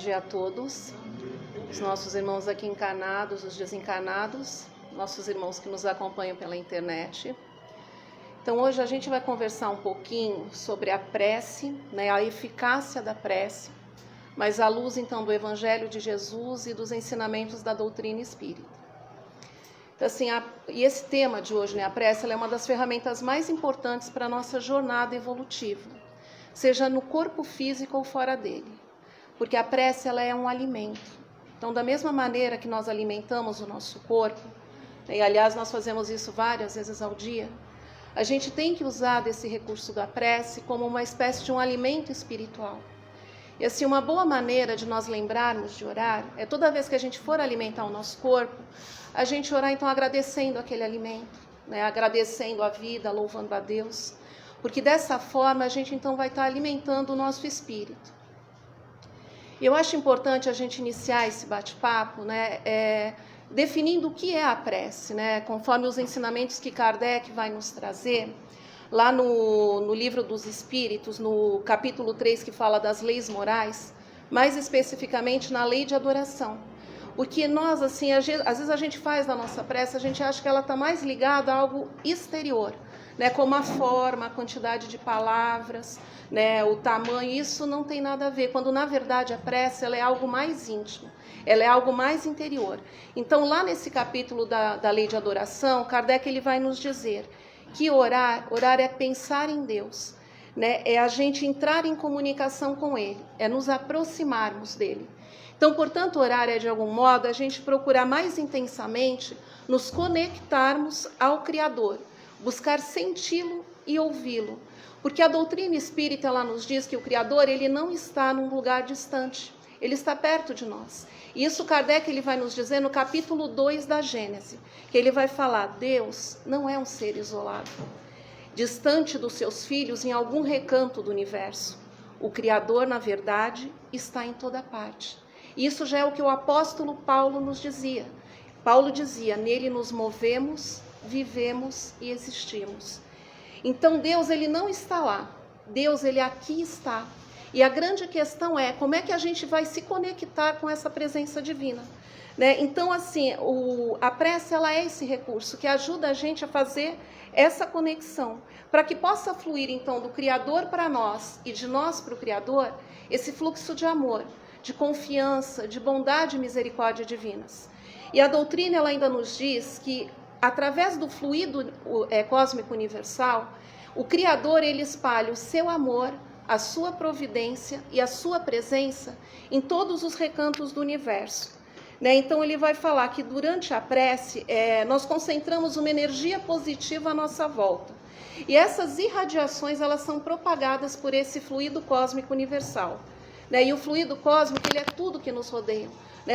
dia a todos, os nossos irmãos aqui encarnados, os desencarnados, nossos irmãos que nos acompanham pela internet. Então hoje a gente vai conversar um pouquinho sobre a prece, a eficácia da prece, mas à luz então do Evangelho de Jesus e dos ensinamentos da doutrina espírita. Então, assim, e esse tema de hoje, a prece, ela é uma das ferramentas mais importantes para a nossa jornada evolutiva, seja no corpo físico ou fora dele. Porque a prece ela é um alimento. Então, da mesma maneira que nós alimentamos o nosso corpo, e aliás nós fazemos isso várias vezes ao dia, a gente tem que usar desse recurso da prece como uma espécie de um alimento espiritual. E assim, uma boa maneira de nós lembrarmos de orar é toda vez que a gente for alimentar o nosso corpo, a gente orar então agradecendo aquele alimento, agradecendo a vida, louvando a Deus, porque dessa forma a gente então vai estar alimentando o nosso espírito. Eu acho importante a gente iniciar esse bate-papo, definindo o que é a prece, conforme os ensinamentos que Kardec vai nos trazer, lá no Livro dos Espíritos, no capítulo 3, que fala das leis morais, mais especificamente na lei de adoração. Porque nós, assim, às vezes a gente faz na nossa prece, a gente acha que ela está mais ligada a algo exterior, como a forma, a quantidade de palavras, o tamanho, isso não tem nada a ver, quando na verdade a prece ela é algo mais íntimo, ela é algo mais interior. Então lá nesse capítulo da lei de adoração, Kardec ele vai nos dizer que orar é pensar em Deus, é a gente entrar em comunicação com Ele, é nos aproximarmos dEle. Então, portanto, orar é de algum modo a gente procurar mais intensamente nos conectarmos ao Criador, buscar senti-lo e ouvi-lo. Porque a doutrina espírita ela nos diz que o Criador ele não está num lugar distante, ele está perto de nós. E isso Kardec ele vai nos dizer no capítulo 2 da Gênese, que ele vai falar, Deus não é um ser isolado, distante dos seus filhos em algum recanto do universo. O Criador, na verdade, está em toda parte. Isso já é o que o apóstolo Paulo nos dizia. Paulo dizia, nele nos movemos, vivemos e existimos. Então Deus ele não está lá, Deus ele aqui está. E a grande questão é como é que a gente vai se conectar com essa presença divina. Então assim, a prece ela é esse recurso que ajuda a gente a fazer essa conexão, para que possa fluir então do Criador para nós e de nós para o Criador, esse fluxo de amor, de confiança, de bondade e misericórdia divinas. E a doutrina ela ainda nos diz que através do fluido cósmico universal, o Criador ele espalha o seu amor, a sua providência e a sua presença em todos os recantos do universo. Então ele vai falar que durante a prece nós concentramos uma energia positiva à nossa volta. E essas irradiações elas são propagadas por esse fluido cósmico universal. E o fluido cósmico ele é tudo que nos rodeia.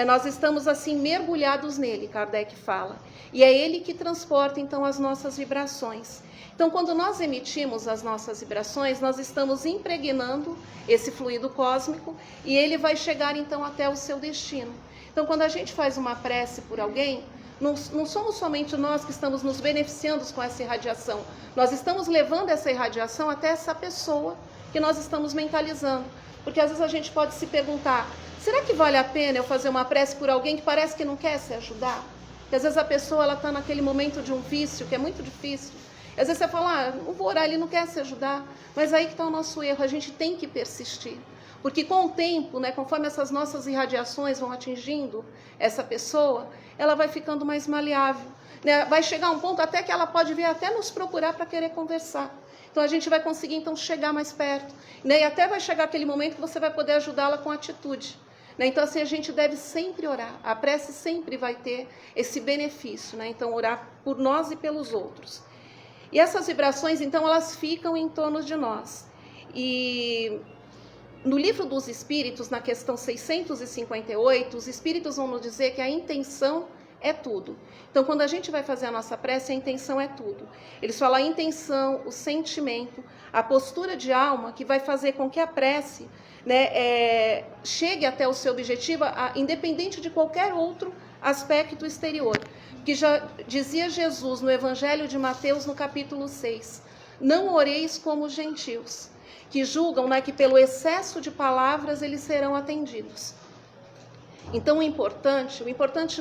Nós estamos assim mergulhados nele, Kardec fala. E é ele que transporta então as nossas vibrações. Então quando nós emitimos as nossas vibrações, nós estamos impregnando esse fluido cósmico e ele vai chegar então até o seu destino. Então quando a gente faz uma prece por alguém, não somos somente nós que estamos nos beneficiando com essa irradiação. Nós estamos levando essa irradiação até essa pessoa que nós estamos mentalizando. Porque às vezes a gente pode se perguntar, será que vale a pena eu fazer uma prece por alguém que parece que não quer se ajudar? Porque às vezes a pessoa está naquele momento de um vício que é muito difícil. E às vezes você fala, não vou orar, ele não quer se ajudar. Mas aí que está o nosso erro, a gente tem que persistir. Porque com o tempo, conforme essas nossas irradiações vão atingindo essa pessoa, ela vai ficando mais maleável. Vai chegar um ponto até que ela pode vir até nos procurar para querer conversar. Então a gente vai conseguir então chegar mais perto. E até vai chegar aquele momento que você vai poder ajudá-la com atitude. Então assim a gente deve sempre orar. A prece sempre vai ter esse benefício. Então orar por nós e pelos outros. E essas vibrações então elas ficam em torno de nós. E no Livro dos Espíritos, na questão 658, os Espíritos vão nos dizer que a intenção é tudo. Então, quando a gente vai fazer a nossa prece, a intenção é tudo. Eles falam a intenção, o sentimento, a postura de alma que vai fazer com que a prece chegue até o seu objetivo, independente de qualquer outro aspecto exterior. Que já dizia Jesus no Evangelho de Mateus, no capítulo 6, não oreis como os gentios, que julgam que pelo excesso de palavras eles serão atendidos. Então o importante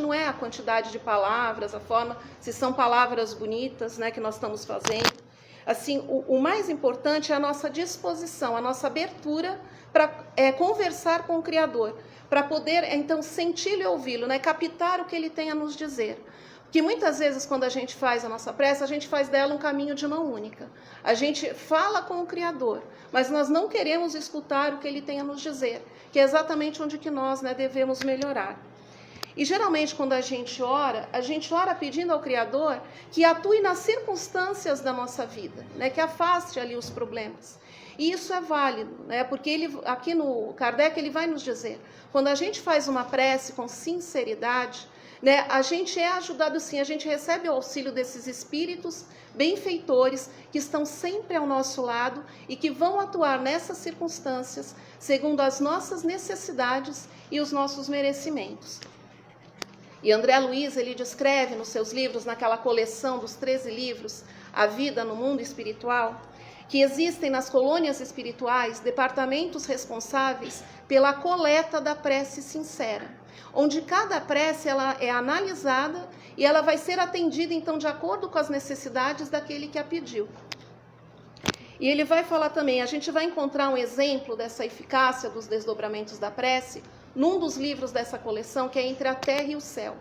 não é a quantidade de palavras, a forma, se são palavras bonitas, né, que nós estamos fazendo. Assim, o mais importante é a nossa disposição, a nossa abertura para conversar com o Criador, para poder então senti-lo e ouvi-lo, né, captar o que ele tem a nos dizer. Porque muitas vezes quando a gente faz a nossa prece, a gente faz dela um caminho de mão única. A gente fala com o Criador, mas nós não queremos escutar o que ele tem a nos dizer, que é exatamente onde que nós, né, devemos melhorar. E geralmente quando a gente ora pedindo ao Criador que atue nas circunstâncias da nossa vida, né, que afaste ali os problemas. E isso é válido, né, porque aqui no Kardec ele vai nos dizer, quando a gente faz uma prece com sinceridade, né, a gente é ajudado sim, a gente recebe o auxílio desses espíritos benfeitores que estão sempre ao nosso lado e que vão atuar nessas circunstâncias segundo as nossas necessidades e os nossos merecimentos. E André Luiz, ele descreve nos seus livros, naquela coleção dos 13 livros, A Vida no Mundo Espiritual, que existem nas colônias espirituais departamentos responsáveis pela coleta da prece sincera, onde cada prece ela é analisada e ela vai ser atendida então de acordo com as necessidades daquele que a pediu. E ele vai falar também, a gente vai encontrar um exemplo dessa eficácia dos desdobramentos da prece num dos livros dessa coleção, que é Entre a Terra e o Céu,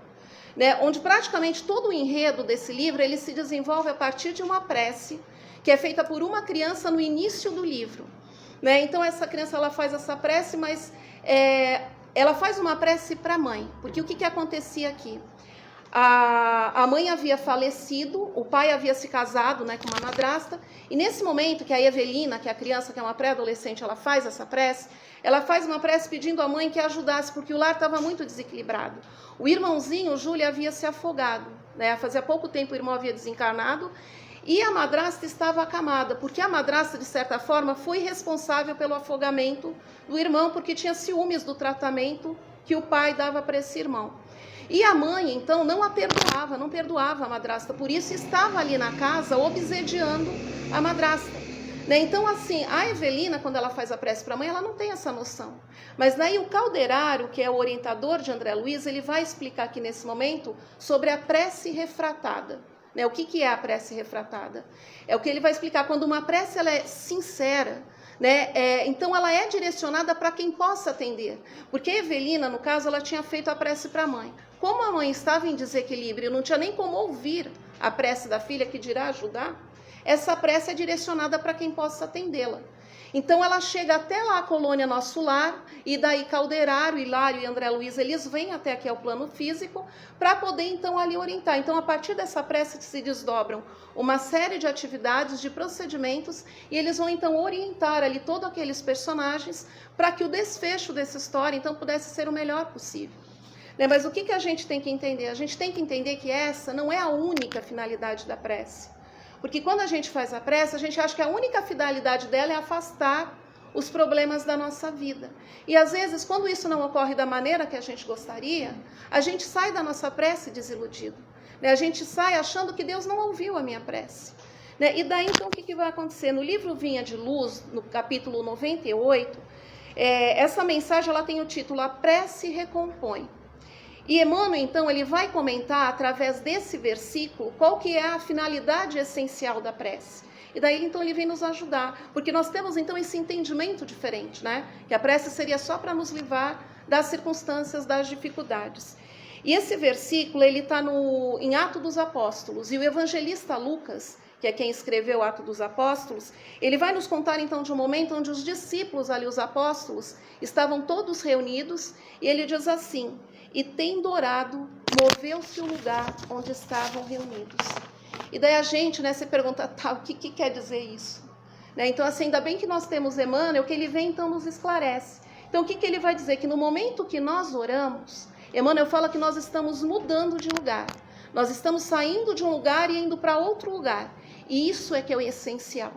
né, onde praticamente todo o enredo desse livro ele se desenvolve a partir de uma prece que é feita por uma criança no início do livro, né? Então essa criança ela faz essa prece, mas ela faz uma prece para a mãe, porque o que acontecia aqui? A mãe havia falecido, o pai havia se casado, né, com uma madrasta, e nesse momento que a Evelina, que é a criança, que é uma pré-adolescente, ela faz essa prece, ela faz uma prece pedindo à mãe que ajudasse, porque o lar estava muito desequilibrado. O irmãozinho, o Júlio, havia se afogado, né? Fazia pouco tempo o irmão havia desencarnado, e a madrasta estava acamada, porque a madrasta, de certa forma, foi responsável pelo afogamento do irmão, porque tinha ciúmes do tratamento que o pai dava para esse irmão. E a mãe, então, não perdoava a madrasta, por isso estava ali na casa obsediando a madrasta, né? Então, assim, a Evelina, quando ela faz a prece para a mãe, ela não tem essa noção. Mas daí o Calderaro, que é o orientador de André Luiz, ele vai explicar aqui nesse momento sobre a prece refratada. Né? O que é a prece refratada? É o que ele vai explicar. Quando uma prece ela é sincera, né? Então ela é direcionada para quem possa atender. Porque a Evelina, no caso, ela tinha feito a prece para a mãe. Como a mãe estava em desequilíbrio, não tinha nem como ouvir a prece da filha, que dirá ajudar, essa prece é direcionada para quem possa atendê-la. Então ela chega até lá a colônia Nosso Lar, e daí Calderaro, Hilário e André Luiz, eles vêm até aqui ao plano físico para poder então ali orientar. Então a partir dessa prece se desdobram uma série de atividades, de procedimentos, e eles vão então orientar ali todos aqueles personagens para que o desfecho dessa história então pudesse ser o melhor possível. Mas o que a gente tem que entender? A gente tem que entender que essa não é a única finalidade da prece. Porque quando a gente faz a prece, a gente acha que a única finalidade dela é afastar os problemas da nossa vida. E às vezes, quando isso não ocorre da maneira que a gente gostaria, a gente sai da nossa prece desiludido. A gente sai achando que Deus não ouviu a minha prece. E daí, então, o que vai acontecer? No livro Vinha de Luz, no capítulo 98, essa mensagem ela tem o título A Prece Recompõe. E Emmanuel, então, ele vai comentar, através desse versículo, qual que é a finalidade essencial da prece. E daí, então, ele vem nos ajudar, porque nós temos, então, esse entendimento diferente, né? Que a prece seria só para nos livrar das circunstâncias, das dificuldades. E esse versículo, ele está em Atos dos Apóstolos, e o evangelista Lucas, que é quem escreveu Atos dos Apóstolos, ele vai nos contar, então, de um momento onde os discípulos ali, os apóstolos, estavam todos reunidos, e ele diz assim: e tendo orado, moveu-se o lugar onde estavam reunidos. E daí a gente, né, se pergunta, o que quer dizer isso? Então, assim, ainda bem que nós temos Emmanuel, que ele vem, então, nos esclarece. Então, o que ele vai dizer? Que no momento que nós oramos, Emmanuel fala que nós estamos mudando de lugar. Nós estamos saindo de um lugar e indo para outro lugar. E isso é que é o essencial.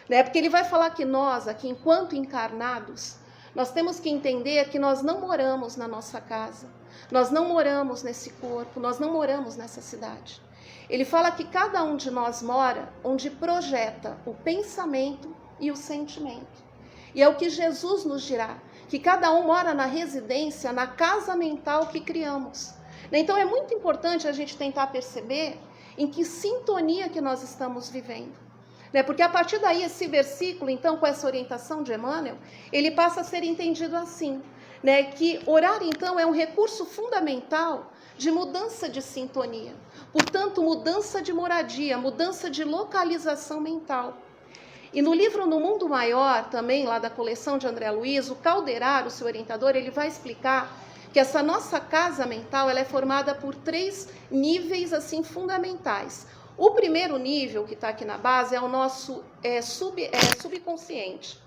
Porque ele vai falar que nós, aqui, enquanto encarnados, nós temos que entender que nós não moramos na nossa casa, nós não moramos nesse corpo, nós não moramos nessa cidade. Ele fala que cada um de nós mora onde projeta o pensamento e o sentimento. E é o que Jesus nos dirá, que cada um mora na residência, na casa mental que criamos. Então é muito importante a gente tentar perceber em que sintonia que nós estamos vivendo. Porque a partir daí, esse versículo, então, com essa orientação de Emmanuel, ele passa a ser entendido assim, que orar, então, é um recurso fundamental de mudança de sintonia. Portanto, mudança de moradia, mudança de localização mental. E no livro No Mundo Maior, também lá da coleção de André Luiz, o Calderaro, seu orientador, ele vai explicar que essa nossa casa mental ela é formada por 3 níveis assim fundamentais. O primeiro nível, que está aqui na base, é o nosso subconsciente.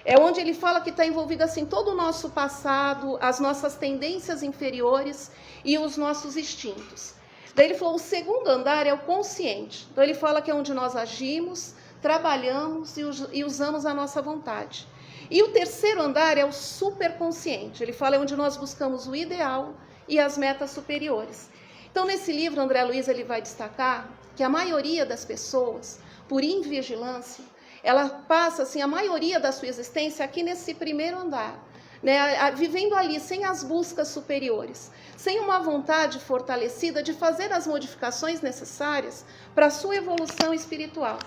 É onde ele fala que está envolvido assim, todo o nosso passado, as nossas tendências inferiores e os nossos instintos. Daí ele falou, o segundo andar é o consciente. Então ele fala que é onde nós agimos, trabalhamos e usamos a nossa vontade. E o terceiro andar é o superconsciente. Ele fala é onde nós buscamos o ideal e as metas superiores. Então, nesse livro, André Luiz ele vai destacar que a maioria das pessoas, por invigilância, ela passa assim, a maioria da sua existência aqui nesse primeiro andar, vivendo ali sem as buscas superiores, sem uma vontade fortalecida de fazer as modificações necessárias para a sua evolução espiritual.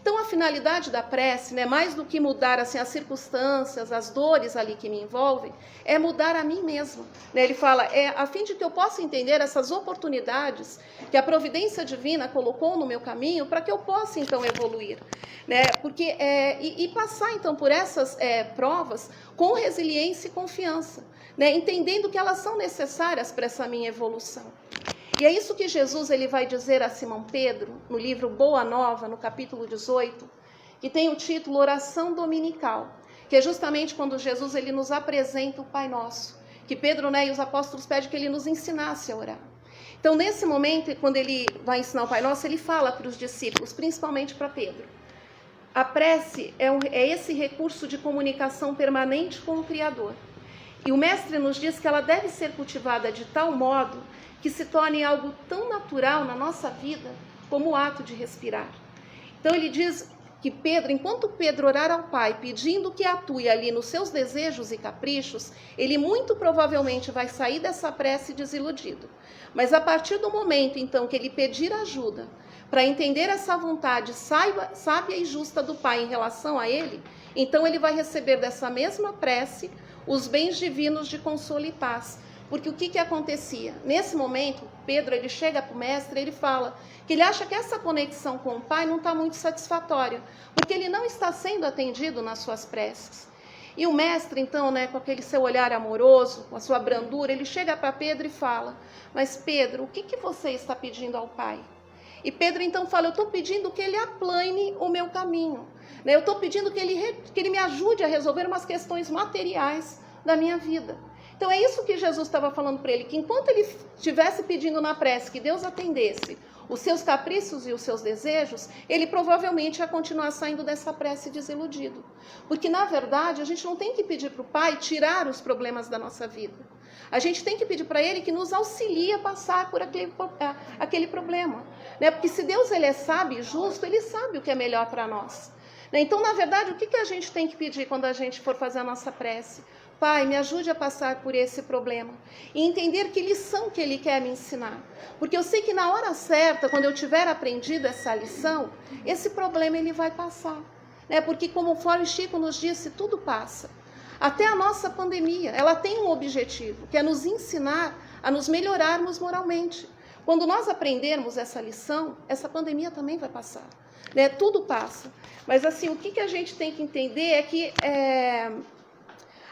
Então, a finalidade da prece, mais do que mudar assim, as circunstâncias, as dores ali que me envolvem, é mudar a mim mesma. Ele fala, a fim de que eu possa entender essas oportunidades que a providência divina colocou no meu caminho para que eu possa, então, evoluir. Porque, e passar, então, por essas provas com resiliência e confiança, entendendo que elas são necessárias para essa minha evolução. E é isso que Jesus ele vai dizer a Simão Pedro, no livro Boa Nova, no capítulo 18, que tem o título Oração Dominical, que é justamente quando Jesus ele nos apresenta o Pai Nosso, que Pedro e os apóstolos pedem que ele nos ensinasse a orar. Então, nesse momento, quando ele vai ensinar o Pai Nosso, ele fala para os discípulos, principalmente para Pedro, a prece é esse recurso de comunicação permanente com o Criador. E o Mestre nos diz que ela deve ser cultivada de tal modo que se torne algo tão natural na nossa vida como o ato de respirar. Então ele diz que Pedro, enquanto Pedro orar ao Pai pedindo que atue ali nos seus desejos e caprichos, ele muito provavelmente vai sair dessa prece desiludido. Mas a partir do momento então que ele pedir ajuda para entender essa vontade sábia e justa do Pai em relação a ele, então ele vai receber dessa mesma prece os bens divinos de consolo e paz. Porque o que acontecia? Nesse momento, Pedro ele chega para o mestre e ele fala que ele acha que essa conexão com o Pai não está muito satisfatória, porque ele não está sendo atendido nas suas preces. E o mestre, então, com aquele seu olhar amoroso, com a sua brandura, ele chega para Pedro e fala, mas Pedro, o que você está pedindo ao Pai? E Pedro então fala, eu estou pedindo que ele aplane o meu caminho. Eu estou pedindo que ele me ajude a resolver umas questões materiais da minha vida. Então é isso que Jesus estava falando para ele, que enquanto ele estivesse pedindo na prece que Deus atendesse os seus caprichos e os seus desejos, ele provavelmente ia continuar saindo dessa prece desiludido. Porque na verdade a gente não tem que pedir para o Pai tirar os problemas da nossa vida. A gente tem que pedir para Ele que nos auxilie a passar por aquele problema. Porque se Deus ele é sábio e justo, Ele sabe o que é melhor para nós. Então, na verdade, o que a gente tem que pedir quando a gente for fazer a nossa prece? Pai, me ajude a passar por esse problema e entender que lição que Ele quer me ensinar. Porque eu sei que na hora certa, quando eu tiver aprendido essa lição, esse problema ele vai passar. Porque conforme Chico nos disse, tudo passa. Até a nossa pandemia, ela tem um objetivo, que é nos ensinar a nos melhorarmos moralmente. Quando nós aprendermos essa lição, essa pandemia também vai passar. Tudo passa. Mas assim, o que a gente tem que entender é que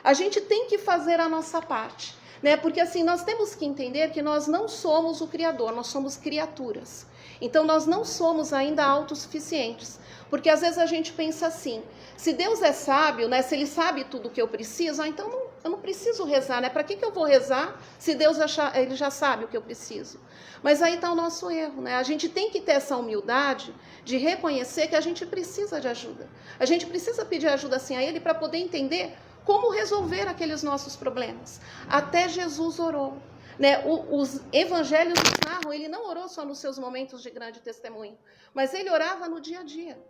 a gente tem que fazer a nossa parte. Porque assim, nós temos que entender que nós não somos o Criador, nós somos criaturas. Então nós não somos ainda autossuficientes. Porque às vezes a gente pensa assim, se Deus é sábio, se Ele sabe tudo o que eu preciso, então eu não preciso rezar, Para que eu vou rezar se Deus Ele já sabe o que eu preciso? Mas aí está o nosso erro, A gente tem que ter essa humildade de reconhecer que a gente precisa de ajuda. A gente precisa pedir ajuda assim a Ele para poder entender como resolver aqueles nossos problemas. Até Jesus orou. Os evangelhos narram, ele não orou só nos seus momentos de grande testemunho, mas ele orava no dia a dia.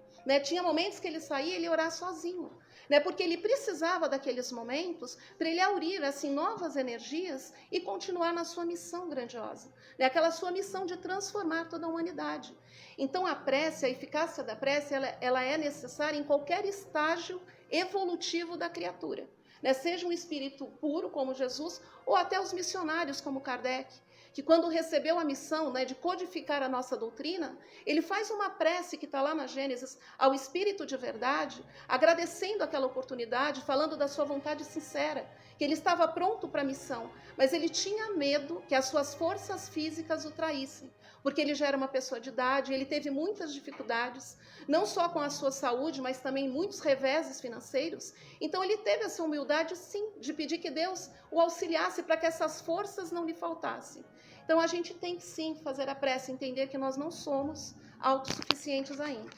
Tinha momentos que ele saía e ele orava sozinho. né? Porque ele precisava daqueles momentos para ele aurir assim, novas energias e continuar na sua missão grandiosa, né? Aquela sua missão de transformar toda a humanidade. Então a prece, a eficácia da prece, ela é necessária em qualquer estágio evolutivo da criatura, né? Seja um espírito puro como Jesus ou até os missionários como Kardec, que quando recebeu a missão, né, de codificar a nossa doutrina, ele faz uma prece que está lá na Gênesis ao Espírito de verdade, agradecendo aquela oportunidade, falando da sua vontade sincera, que ele estava pronto para a missão, mas ele tinha medo que as suas forças físicas o traíssem, porque ele já era uma pessoa de idade, ele teve muitas dificuldades, não só com a sua saúde, mas também muitos reveses financeiros. Então ele teve essa humildade, sim, de pedir que Deus o auxiliasse para que essas forças não lhe faltassem. Então a gente tem que sim fazer a prece, entender que nós não somos autossuficientes ainda.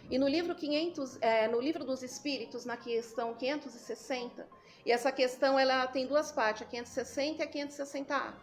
E no livro no livro dos Espíritos, na questão 560, e essa questão ela tem duas partes, a 560 e a 560A.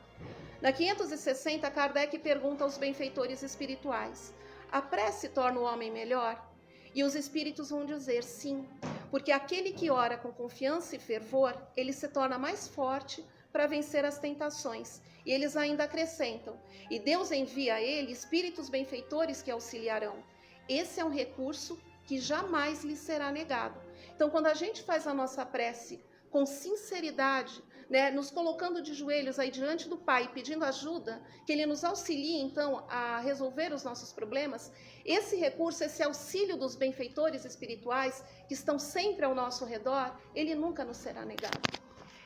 Na 560, Kardec pergunta aos benfeitores espirituais: a prece torna o homem melhor? E os espíritos vão dizer sim, porque aquele que ora com confiança e fervor, ele se torna mais forte para vencer as tentações. E eles ainda acrescentam: e Deus envia a ele espíritos benfeitores que auxiliarão. Esse é um recurso que jamais lhe será negado. Então, quando a gente faz a nossa prece com sinceridade, né, nos colocando de joelhos aí diante do Pai, pedindo ajuda, que Ele nos auxilie, então, a resolver os nossos problemas, esse recurso, esse auxílio dos benfeitores espirituais, que estão sempre ao nosso redor, ele nunca nos será negado.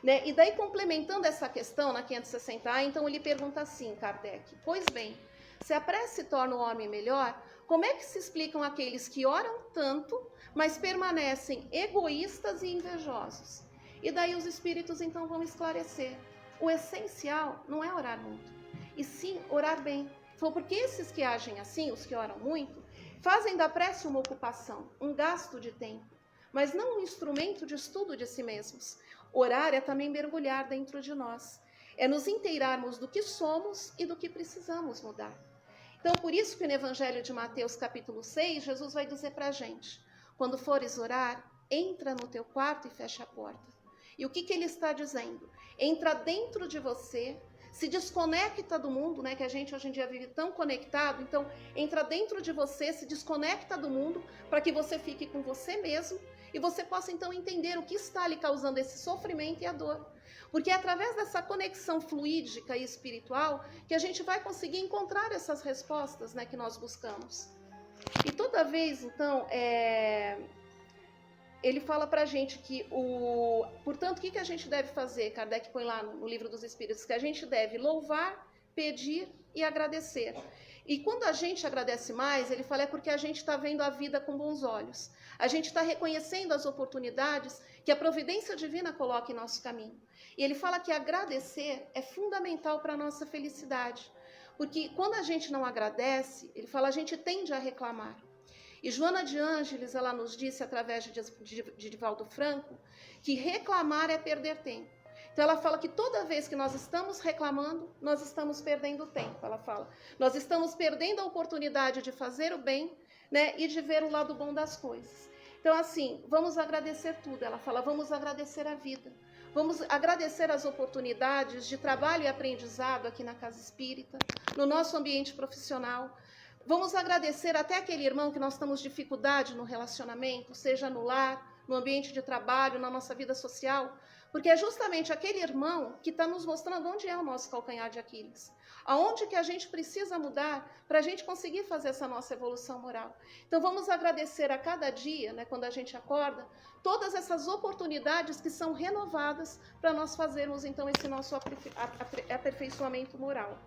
Né? E daí, complementando essa questão, na 560A, então ele pergunta assim, Kardec: pois bem, se a prece torna o homem melhor, como é que se explicam aqueles que oram tanto, mas permanecem egoístas e invejosos? E daí os espíritos então vão esclarecer: o essencial não é orar muito, e sim orar bem. Porque esses que agem assim, os que oram muito, fazem da prece uma ocupação, um gasto de tempo, mas não um instrumento de estudo de si mesmos. Orar é também mergulhar dentro de nós, é nos inteirarmos do que somos e do que precisamos mudar. Então, por isso que no Evangelho de Mateus, capítulo 6, Jesus vai dizer para a gente: quando fores orar, entra no teu quarto e fecha a porta. E o que ele está dizendo? Entra dentro de você, se desconecta do mundo, né, que a gente hoje em dia vive tão conectado. Então, entra dentro de você, se desconecta do mundo, para que você fique com você mesmo e você possa então entender o que está lhe causando esse sofrimento e a dor. Porque é através dessa conexão fluídica e espiritual que a gente vai conseguir encontrar essas respostas, né, que nós buscamos. E toda vez, então, ele fala para a gente que, portanto, o que a gente deve fazer? Kardec põe lá no Livro dos Espíritos que a gente deve louvar, pedir e agradecer. E quando a gente agradece mais, ele fala, é porque a gente está vendo a vida com bons olhos. A gente está reconhecendo as oportunidades que a providência divina coloca em nosso caminho. E ele fala que agradecer é fundamental para a nossa felicidade. Porque quando a gente não agradece, ele fala, a gente tende a reclamar. E Joana de Ângeles, ela nos disse, através de Divaldo Franco, que reclamar é perder tempo. Então ela fala que toda vez que nós estamos reclamando, nós estamos perdendo tempo. Ela fala, nós estamos perdendo a oportunidade de fazer o bem, né, e de ver o lado bom das coisas. Então assim, vamos agradecer tudo. Ela fala, vamos agradecer a vida. Vamos agradecer as oportunidades de trabalho e aprendizado aqui na Casa Espírita, no nosso ambiente profissional. Vamos agradecer até aquele irmão que nós temos dificuldade no relacionamento, seja no lar, no ambiente de trabalho, na nossa vida social, porque é justamente aquele irmão que está nos mostrando onde é o nosso calcanhar de Aquiles, aonde que a gente precisa mudar para a gente conseguir fazer essa nossa evolução moral. Então vamos agradecer a cada dia, né, quando a gente acorda, todas essas oportunidades que são renovadas para nós fazermos então esse nosso aperfeiçoamento moral.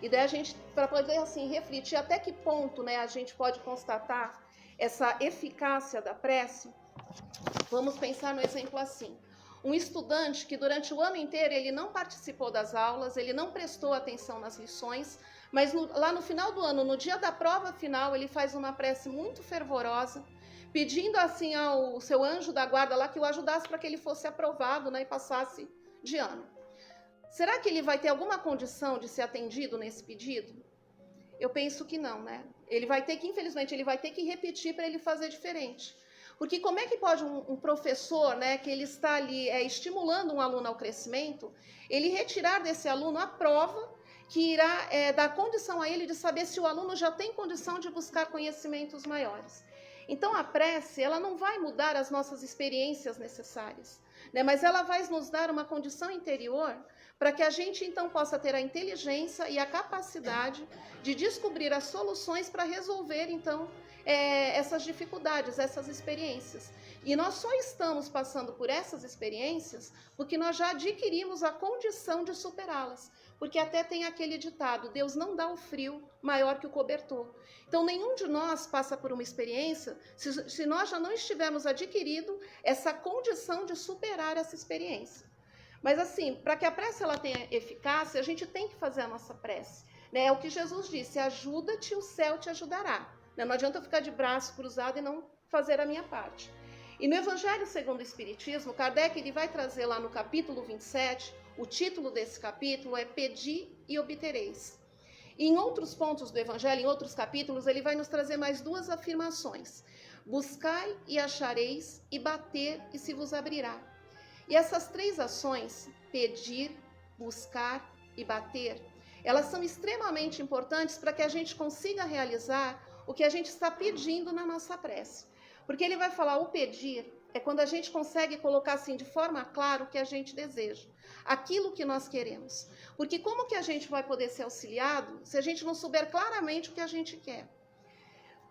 E daí a gente, para poder assim refletir até que ponto, né, a gente pode constatar essa eficácia da prece, vamos pensar no exemplo assim. Um estudante que durante o ano inteiro ele não participou das aulas, ele não prestou atenção nas lições, mas lá no final do ano, no dia da prova final, ele faz uma prece muito fervorosa, pedindo assim ao seu anjo da guarda lá que o ajudasse para que ele fosse aprovado, né, e passasse de ano. Será que ele vai ter alguma condição de ser atendido nesse pedido? Eu penso que não, né? Ele vai ter que, infelizmente, ele vai ter que repetir para ele fazer diferente. Porque como é que pode um professor, né, que ele está ali estimulando um aluno ao crescimento, ele retirar desse aluno a prova que irá dar condição a ele de saber se o aluno já tem condição de buscar conhecimentos maiores. Então, a prece, ela não vai mudar as nossas experiências necessárias, né? Mas ela vai nos dar uma condição interior para que a gente, então, possa ter a inteligência e a capacidade de descobrir as soluções para resolver, então, essas dificuldades, essas experiências. E nós só estamos passando por essas experiências porque nós já adquirimos a condição de superá-las. Porque até tem aquele ditado, Deus não dá o frio maior que o cobertor. Então, nenhum de nós passa por uma experiência se nós já não estivermos adquirido essa condição de superar essa experiência. Mas assim, para que a prece ela tenha eficácia, a gente tem que fazer a nossa prece. Né? É o que Jesus disse, ajuda-te, o céu te ajudará. Não adianta eu ficar de braço cruzado e não fazer a minha parte. E no Evangelho segundo o Espiritismo, Kardec ele vai trazer lá no capítulo 27, o título desse capítulo é Pedi e obtereis. E em outros pontos do Evangelho, em outros capítulos, ele vai nos trazer mais duas afirmações. Buscai e achareis, e bater e se vos abrirá. E essas três ações, pedir, buscar e bater, elas são extremamente importantes para que a gente consiga realizar o que a gente está pedindo na nossa prece. Porque ele vai falar, o pedir é quando a gente consegue colocar assim de forma clara o que a gente deseja, aquilo que nós queremos. Porque como que a gente vai poder ser auxiliado se a gente não souber claramente o que a gente quer?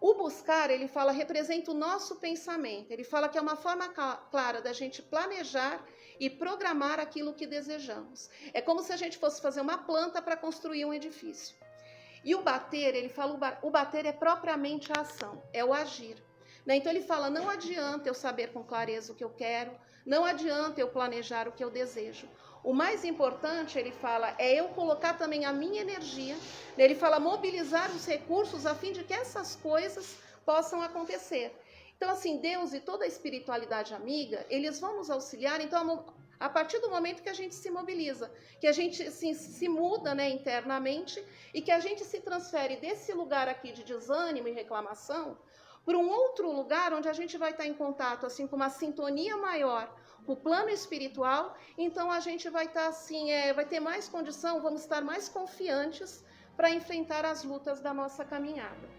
O buscar, ele fala, representa o nosso pensamento. Ele fala que é uma forma clara da gente planejar e programar aquilo que desejamos. É como se a gente fosse fazer uma planta para construir um edifício. E o bater, ele fala, o bater é propriamente a ação, é o agir. Então ele fala, não adianta eu saber com clareza o que eu quero, não adianta eu planejar o que eu desejo. O mais importante, ele fala, é eu colocar também a minha energia, ele fala mobilizar os recursos a fim de que essas coisas possam acontecer. Então assim, Deus e toda a espiritualidade amiga, eles vão nos auxiliar, então a partir do momento que a gente se mobiliza, que a gente assim, se muda, né, internamente e que a gente se transfere desse lugar aqui de desânimo e reclamação para um outro lugar onde a gente vai estar em contato assim com uma sintonia maior com o plano espiritual, então a gente vai estar assim, vai ter mais condição, vamos estar mais confiantes para enfrentar as lutas da nossa caminhada.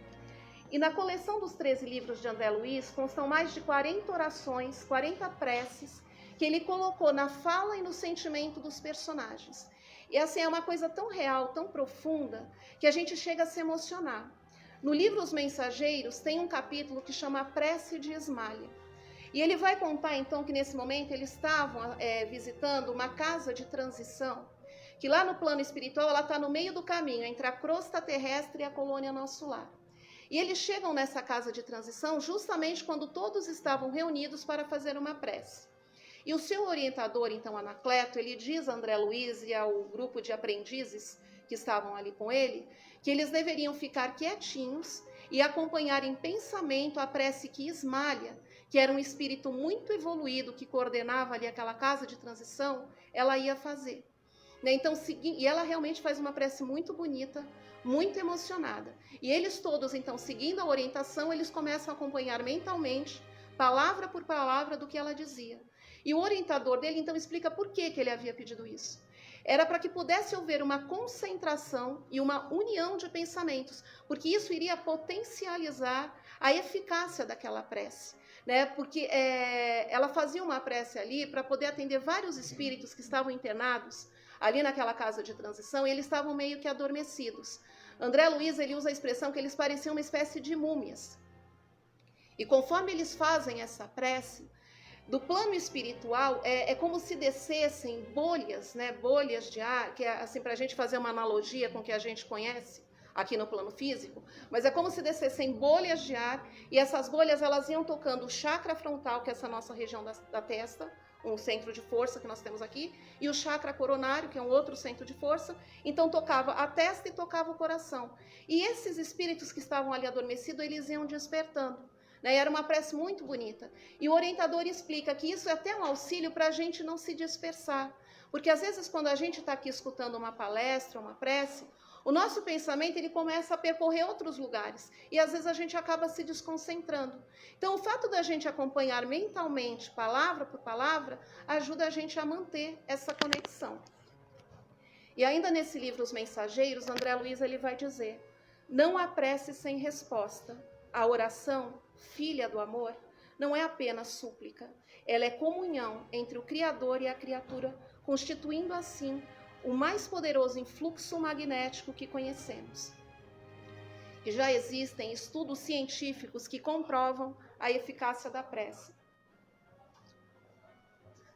E na coleção dos 13 livros de André Luiz constam mais de 40 orações, 40 preces, que ele colocou na fala e no sentimento dos personagens. E assim, é uma coisa tão real, tão profunda, que a gente chega a se emocionar. No livro Os Mensageiros, tem um capítulo que chama A Prece de Ismália. E ele vai contar, então, que nesse momento eles estavam visitando uma casa de transição, que lá no plano espiritual ela está no meio do caminho, entre a crosta terrestre e a colônia Nosso Lar. E eles chegam nessa casa de transição justamente quando todos estavam reunidos para fazer uma prece. E o seu orientador, então, Anacleto, ele diz a André Luiz e ao grupo de aprendizes que estavam ali com ele, que eles deveriam ficar quietinhos e acompanhar em pensamento a prece que Ismália, que era um espírito muito evoluído, que coordenava ali aquela casa de transição, ela ia fazer. Então, e ela realmente faz uma prece muito bonita, muito emocionada. E eles todos, então, seguindo a orientação, eles começam a acompanhar mentalmente, palavra por palavra, do que ela dizia. E o orientador dele, então, explica por que ele havia pedido isso. Era para que pudesse haver uma concentração e uma união de pensamentos, porque isso iria potencializar a eficácia daquela prece, né? Porque ela fazia uma prece ali para poder atender vários espíritos que estavam internados ali naquela casa de transição e eles estavam meio que adormecidos. André Luiz, ele usa a expressão que eles pareciam uma espécie de múmias. E conforme eles fazem essa prece, do plano espiritual, é como se descessem bolhas, né? Bolhas de ar, que é assim, para a gente fazer uma analogia com o que a gente conhece aqui no plano físico, mas é como se descessem bolhas de ar, e essas bolhas elas iam tocando o chakra frontal, que é essa nossa região da testa, um centro de força que nós temos aqui, e o chakra coronário, que é um outro centro de força, então tocava a testa e tocava o coração. E esses espíritos que estavam ali adormecidos, eles iam despertando. Era uma prece muito bonita. E o orientador explica que isso é até um auxílio para a gente não se dispersar. Porque às vezes quando a gente está aqui escutando uma palestra, uma prece, o nosso pensamento ele começa a percorrer outros lugares e às vezes a gente acaba se desconcentrando. Então, o fato da gente acompanhar mentalmente, palavra por palavra, ajuda a gente a manter essa conexão. E ainda nesse livro Os Mensageiros, André Luiz ele vai dizer: não há prece sem resposta. A oração, filha do amor, não é apenas súplica. Ela é comunhão entre o Criador e a criatura, constituindo assim o mais poderoso influxo magnético que conhecemos. E já existem estudos científicos que comprovam a eficácia da prece.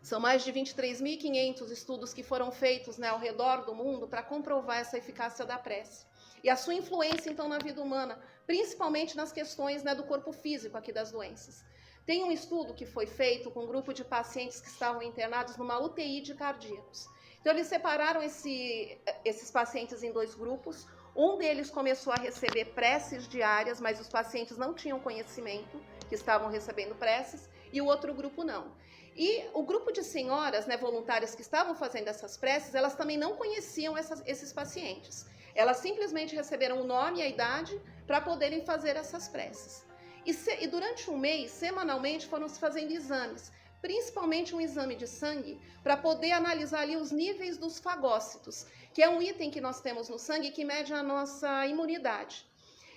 São mais de 23.500 estudos que foram feitos, ao redor do mundo para comprovar essa eficácia da prece. E a sua influência, então, na vida humana, principalmente nas questões do corpo físico aqui das doenças. Tem um estudo que foi feito com um grupo de pacientes que estavam internados numa UTI de cardíacos. Então, eles separaram esses pacientes em 2 grupos. Um deles começou a receber preces diárias, mas os pacientes não tinham conhecimento que estavam recebendo preces, e o outro grupo não. E o grupo de senhoras, voluntárias que estavam fazendo essas preces, elas também não conheciam esses pacientes. Elas simplesmente receberam o nome e a idade para poderem fazer essas preces. E durante um mês, semanalmente, foram se fazendo exames, principalmente um exame de sangue, para poder analisar ali os níveis dos fagócitos, que é um item que nós temos no sangue que mede a nossa imunidade.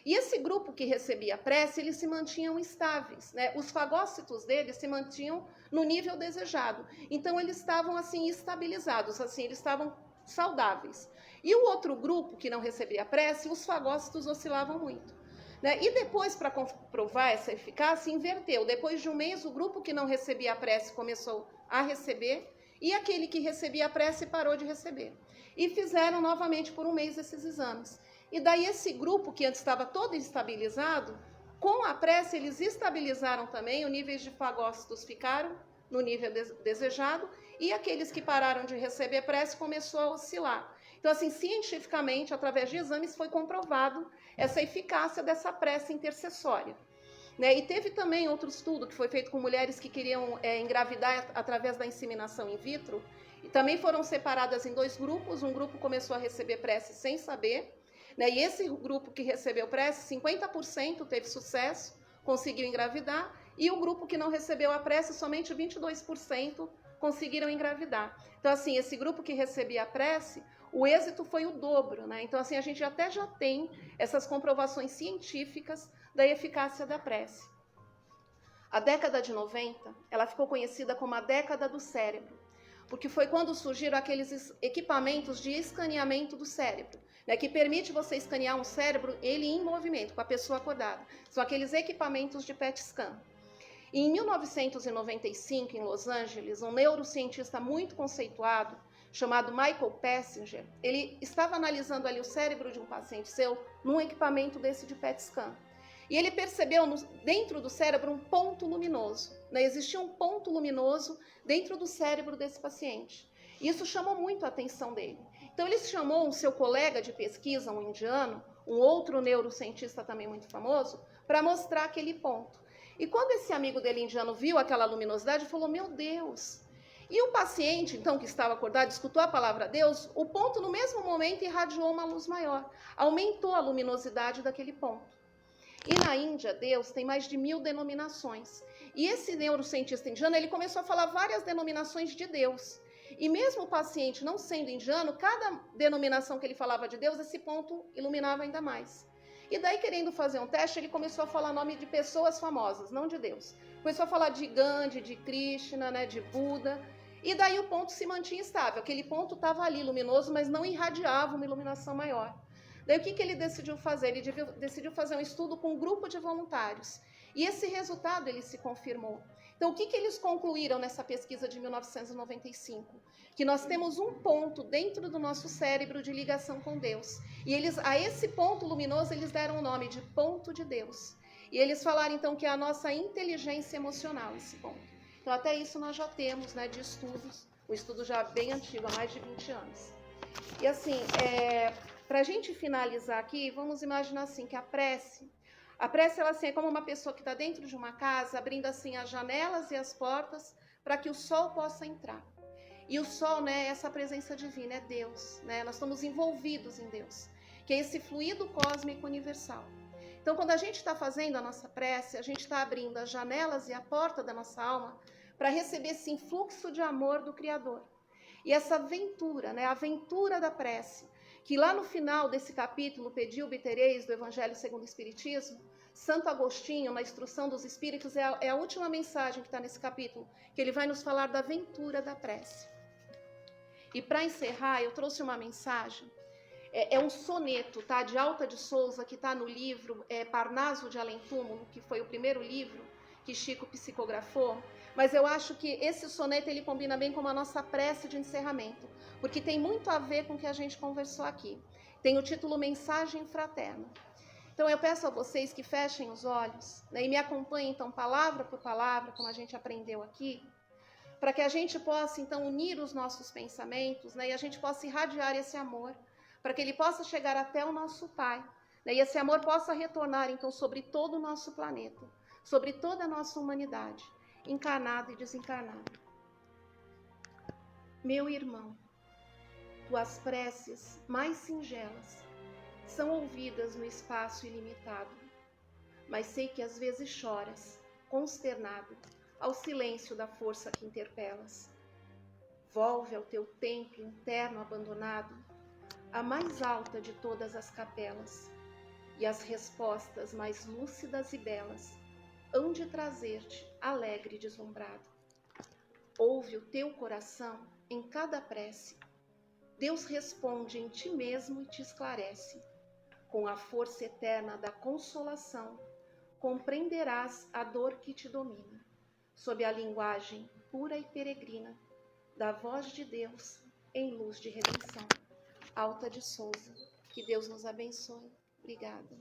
E esse grupo que recebia prece, eles se mantinham estáveis, Os fagócitos deles se mantinham no nível desejado. Então, eles estavam, assim, estabilizados, assim, eles estavam saudáveis. E o outro grupo que não recebia prece, os fagócitos oscilavam muito. E depois, para comprovar essa eficácia, inverteu. Depois de um mês, o grupo que não recebia a prece começou a receber, e aquele que recebia a prece parou de receber. E fizeram novamente por um mês esses exames. E daí esse grupo que antes estava todo estabilizado, com a prece eles estabilizaram também, os níveis de fagócitos ficaram no nível desejado, e aqueles que pararam de receber prece começou a oscilar. Então, assim, cientificamente, através de exames, foi comprovado essa eficácia dessa prece intercessória. E teve também outro estudo que foi feito com mulheres que queriam engravidar através da inseminação in vitro, e também foram separadas em 2 grupos. Um grupo começou a receber prece sem saber, e esse grupo que recebeu prece, 50% teve sucesso, conseguiu engravidar, e o grupo que não recebeu a prece, somente 22% conseguiram engravidar. Então, assim, esse grupo que recebia a prece, o êxito foi o dobro, Então, assim, a gente já tem essas comprovações científicas da eficácia da prece. A década de 90, ela ficou conhecida como a década do cérebro, porque foi quando surgiram aqueles equipamentos de escaneamento do cérebro, que permite você escanear um cérebro, ele em movimento, com a pessoa acordada. São aqueles equipamentos de PET scan. E em 1995, em Los Angeles, um neurocientista muito conceituado, chamado Michael Pessinger, ele estava analisando ali o cérebro de um paciente seu num equipamento desse de PET scan. E ele percebeu dentro do cérebro um ponto luminoso. Existia um ponto luminoso dentro do cérebro desse paciente. Isso chamou muito a atenção dele. Então ele chamou um seu colega de pesquisa, um indiano, um outro neurocientista também muito famoso, para mostrar aquele ponto. E quando esse amigo dele indiano viu aquela luminosidade, falou: meu Deus! E o paciente, então, que estava acordado, escutou a palavra Deus, o ponto no mesmo momento irradiou uma luz maior, aumentou a luminosidade daquele ponto. E na Índia, Deus tem mais de 1000 denominações. E esse neurocientista indiano, ele começou a falar várias denominações de Deus. E mesmo o paciente não sendo indiano, cada denominação que ele falava de Deus, esse ponto iluminava ainda mais. E daí, querendo fazer um teste, ele começou a falar nome de pessoas famosas, não de Deus. Começou a falar de Gandhi, de Krishna, de Buda. E daí o ponto se mantinha estável. Aquele ponto estava ali, luminoso, mas não irradiava uma iluminação maior. Daí o que ele decidiu fazer? Ele decidiu fazer um estudo com um grupo de voluntários. E esse resultado ele se confirmou. Então, o que eles concluíram nessa pesquisa de 1995? Que nós temos um ponto dentro do nosso cérebro de ligação com Deus. E a esse ponto luminoso, eles deram o nome de ponto de Deus. E eles falaram, então, que é a nossa inteligência emocional, esse ponto. Então, até isso nós já temos, de estudos, um estudo já bem antigo, há mais de 20 anos. E assim, para a gente finalizar aqui, vamos imaginar assim, que a prece, ela assim, é como uma pessoa que está dentro de uma casa, abrindo assim as janelas e as portas para que o sol possa entrar. E o sol, é essa presença divina, é Deus, Nós estamos envolvidos em Deus. que é esse fluido cósmico universal. Então, quando a gente está fazendo a nossa prece, a gente está abrindo as janelas e a porta da nossa alma para receber esse influxo de amor do Criador. E essa aventura, né, a aventura da prece, que lá no final desse capítulo, Pedi obtereis, do Evangelho segundo o Espiritismo, Santo Agostinho, na Instrução dos Espíritos, é a última mensagem que está nesse capítulo, que ele vai nos falar da aventura da prece. E para encerrar, eu trouxe uma mensagem, é um soneto, tá, de Alta de Souza, que está no livro Parnaso de Além Túmulo, que foi o primeiro livro que Chico psicografou, mas eu acho que esse soneto ele combina bem com a nossa prece de encerramento, porque tem muito a ver com o que a gente conversou aqui. Tem o título Mensagem Fraterna. Então eu peço a vocês que fechem os olhos, né, e me acompanhem então palavra por palavra, como a gente aprendeu aqui, para que a gente possa então unir os nossos pensamentos, né, e a gente possa irradiar esse amor, para que ele possa chegar até o nosso Pai, né, e esse amor possa retornar então sobre todo o nosso planeta, sobre toda a nossa humanidade, encarnada e desencarnada. Meu irmão, tuas preces mais singelas são ouvidas no espaço ilimitado, mas sei que às vezes choras, consternado, ao silêncio da força que interpelas. Volve ao teu templo interno abandonado, a mais alta de todas as capelas, e as respostas mais lúcidas e belas hão de trazer-te alegre e deslumbrado. Ouve o teu coração em cada prece. Deus responde em ti mesmo e te esclarece. Com a força eterna da consolação, compreenderás a dor que te domina, sob a linguagem pura e peregrina da voz de Deus em luz de redenção. Alta de Souza. Que Deus nos abençoe. Obrigada.